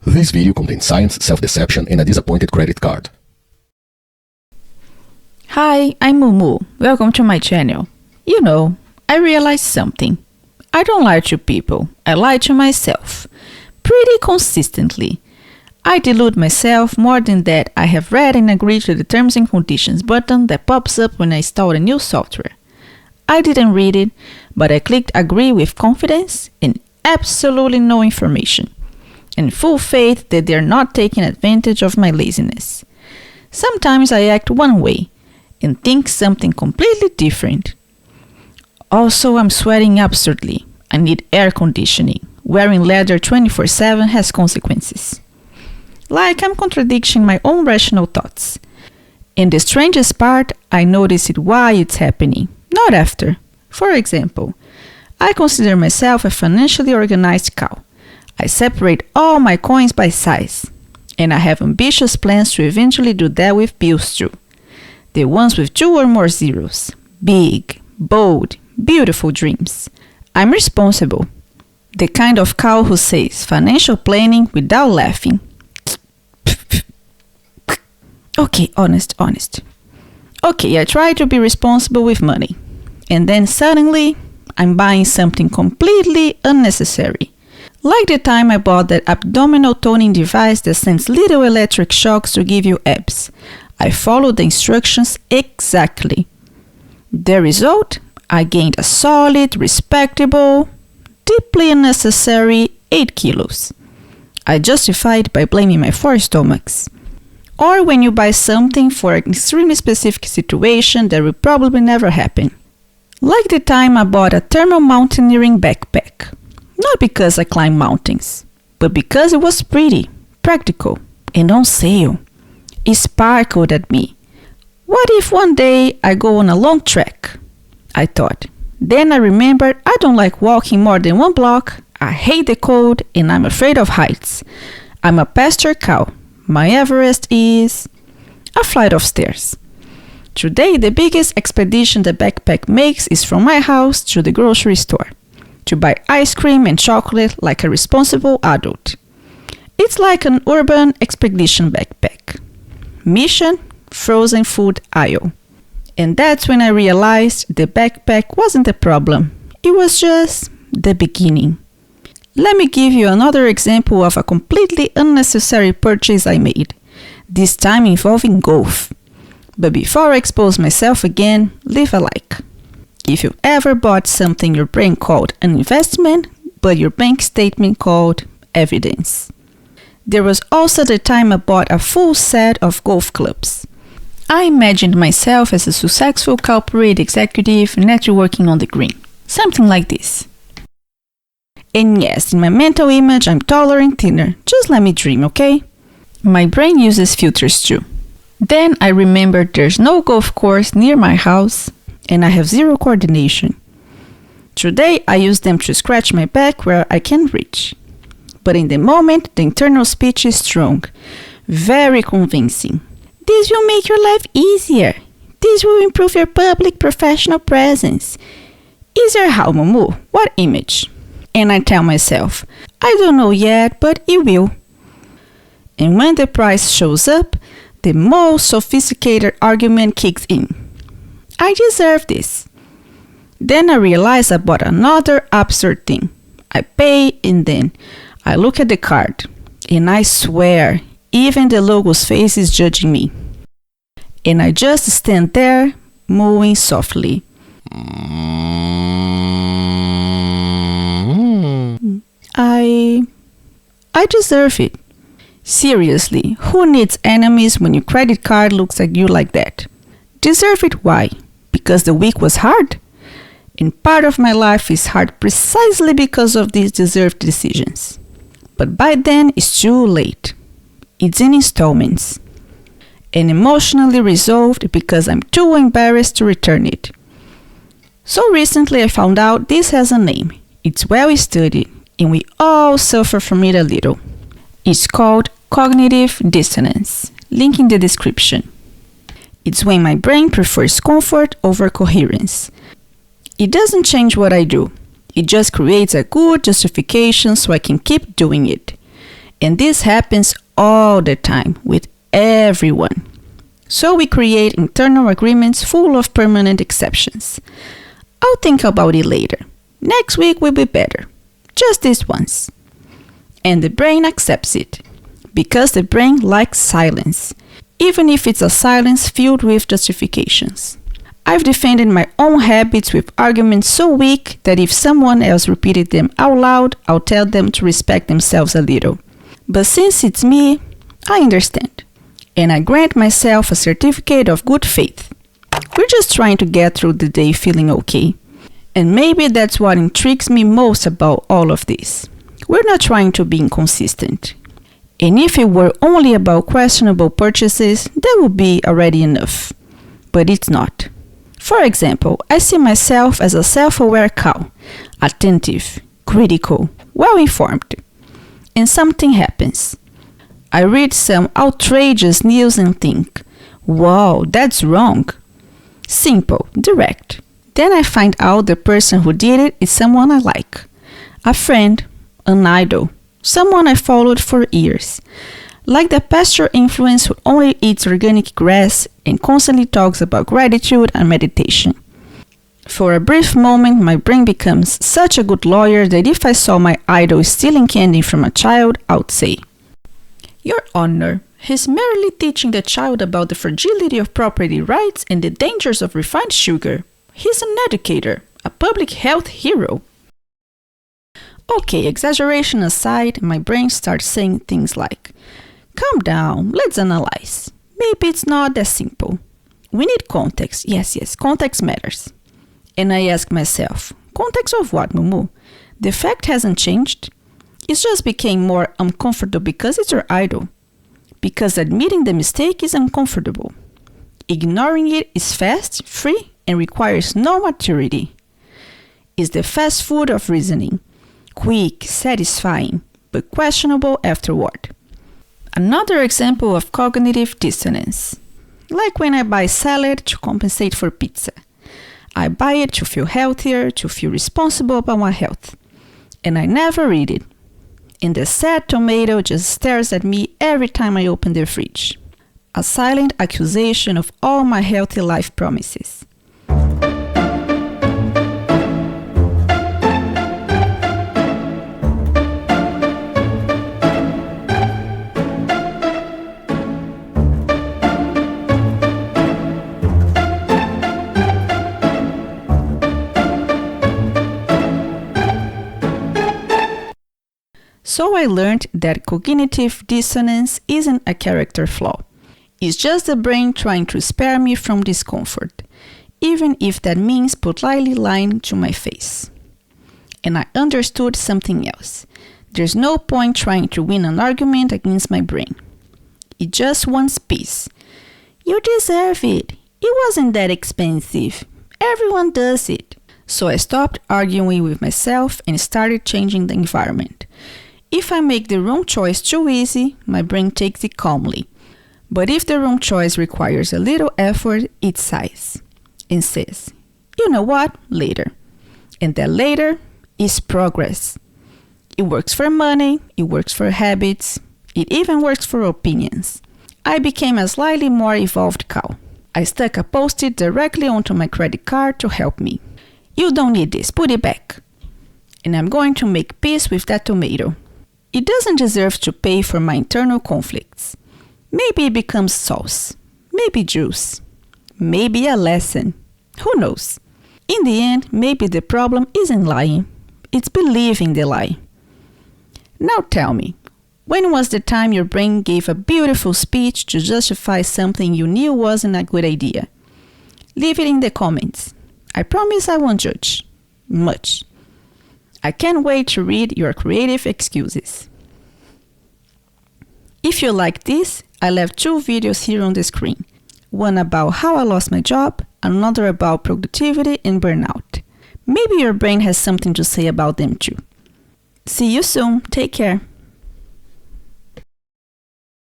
This video contains science, self-deception, and a disappointed credit card. Hi, I'm Mumu. Welcome to my channel. You know, I realized something. I don't lie to people. I lie to myself. Pretty consistently. I delude myself more than that. I have read and agreed to the terms and conditions button that pops up when I install a new software. I didn't read it, but I clicked agree with confidence and absolutely no information, and full faith that they're not taking advantage of my laziness. Sometimes I act one way and think something completely different. Also, I'm sweating absurdly. I need air conditioning. Wearing leather 24/7 has consequences. Like I'm contradicting my own rational thoughts. And the strangest part, I notice it while it's happening, not after. For example, I consider myself a financially organized cow. I separate all my coins by size. And I have ambitious plans to eventually do that with bills too. The ones with 2 or more zeros. Big, bold, beautiful dreams. I'm responsible. The kind of cow who says financial planning without laughing. Okay, honest. Okay, I try to be responsible with money. And then suddenly, I'm buying something completely unnecessary. Like the time I bought that abdominal toning device that sends little electric shocks to give you abs. I followed the instructions exactly. The result? I gained a solid, respectable, deeply unnecessary 8 kilos. I justify it by blaming my 4 stomachs. Or when you buy something for an extremely specific situation that will probably never happen. Like the time I bought a thermal mountaineering backpack. Not because I climb mountains, but because it was pretty, practical, and on sale. It sparkled at me. What if one day I go on a long trek? I thought. Then I remembered I don't like walking more than 1 block, I hate the cold, and I'm afraid of heights. I'm a pasture cow. My Everest is a flight of stairs. Today, the biggest expedition the backpack makes is from my house to the grocery store, to buy ice cream and chocolate like a responsible adult. It's like an urban expedition backpack. Mission, frozen food aisle. And that's when I realized the backpack wasn't the problem. It was just the beginning. Let me give you another example of a completely unnecessary purchase I made, this time involving golf. But before I expose myself again, leave a like. If you ever bought something your brain called an investment, but your bank statement called evidence. There was also the time I bought a full set of golf clubs. I imagined myself as a successful corporate executive networking on the green. Something like this. And yes, in my mental image, I'm taller and thinner. Just let me dream, okay? My brain uses filters too. Then I remembered there's no golf course near my house, and I have zero coordination. Today, I use them to scratch my back where I can reach. But in the moment, the internal speech is strong, very convincing. This will make your life easier. This will improve your public professional presence. Easier how, Mumu? What image? And I tell myself, I don't know yet, but it will. And when the price shows up, the most sophisticated argument kicks in. I deserve this. Then I realize I bought another absurd thing. I pay and then I look at the card. And I swear, even the logo's face is judging me. And I just stand there, mooing softly. I deserve it. Seriously, who needs enemies when your credit card looks at you like that? Deserve it why? Because the week was hard? And part of my life is hard precisely because of these deserved decisions. But by then, it's too late. It's in installments. And emotionally resolved because I'm too embarrassed to return it. So recently I found out this has a name. It's well studied, and we all suffer from it a little. It's called cognitive dissonance. Link in the description. It's when my brain prefers comfort over coherence. It doesn't change what I do. It just creates a good justification so I can keep doing it. And this happens all the time with everyone. So we create internal agreements full of permanent exceptions. I'll think about it later. Next week will be better. Just this once. And the brain accepts it, because the brain likes silence, even if it's a silence filled with justifications. I've defended my own habits with arguments so weak that if someone else repeated them out loud, I'll tell them to respect themselves a little. But since it's me, I understand. And I grant myself a certificate of good faith. We're just trying to get through the day feeling okay. And maybe that's what intrigues me most about all of this. We're not trying to be inconsistent. And if it were only about questionable purchases, that would be already enough. But it's not. For example, I see myself as a self-aware cow, attentive, critical, well-informed. And something happens. I read some outrageous news and think, wow, that's wrong. Simple, direct. Then I find out the person who did it is someone I like. A friend, an idol, someone I followed for years. Like the pastor influence who only eats organic grass and constantly talks about gratitude and meditation. For a brief moment, my brain becomes such a good lawyer that if I saw my idol stealing candy from a child, I would say, Your Honor, he's merely teaching the child about the fragility of property rights and the dangers of refined sugar. He's an educator, a public health hero. Okay, exaggeration aside, my brain starts saying things like, calm down, let's analyze. Maybe it's not that simple. We need context. Yes, context matters. And I ask myself, context of what, Mumu? The fact hasn't changed. It just became more uncomfortable because it's your idol. Because admitting the mistake is uncomfortable. Ignoring it is fast, free, and requires no maturity. It's the fast food of reasoning. Quick, satisfying, but questionable afterward. Another example of cognitive dissonance. Like when I buy salad to compensate for pizza. I buy it to feel healthier, to feel responsible about my health. And I never read it. And the sad tomato just stares at me every time I open the fridge. A silent accusation of all my healthy life promises. So I learned that cognitive dissonance isn't a character flaw. It's just the brain trying to spare me from discomfort, even if that means politely lying to my face. And I understood something else. There's no point trying to win an argument against my brain. It just wants peace. You deserve it. It wasn't that expensive. Everyone does it. So I stopped arguing with myself and started changing the environment. If I make the wrong choice too easy, my brain takes it calmly. But if the wrong choice requires a little effort, it sighs and says, you know what, later. And that later is progress. It works for money, it works for habits, it even works for opinions. I became a slightly more evolved cow. I stuck a Post-it directly onto my credit card to help me. You don't need this, put it back. And I'm going to make peace with that tomato. It doesn't deserve to pay for my internal conflicts. Maybe it becomes sauce, maybe juice, maybe a lesson. Who knows? In the end, maybe the problem isn't lying, it's believing the lie. Now tell me, when was the time your brain gave a beautiful speech to justify something you knew wasn't a good idea? Leave it in the comments. I promise I won't judge. Much. I can't wait to read your creative excuses. If you like this, I left 2 videos here on the screen. One about how I lost my job, another about productivity and burnout. Maybe your brain has something to say about them too. See you soon. Take care.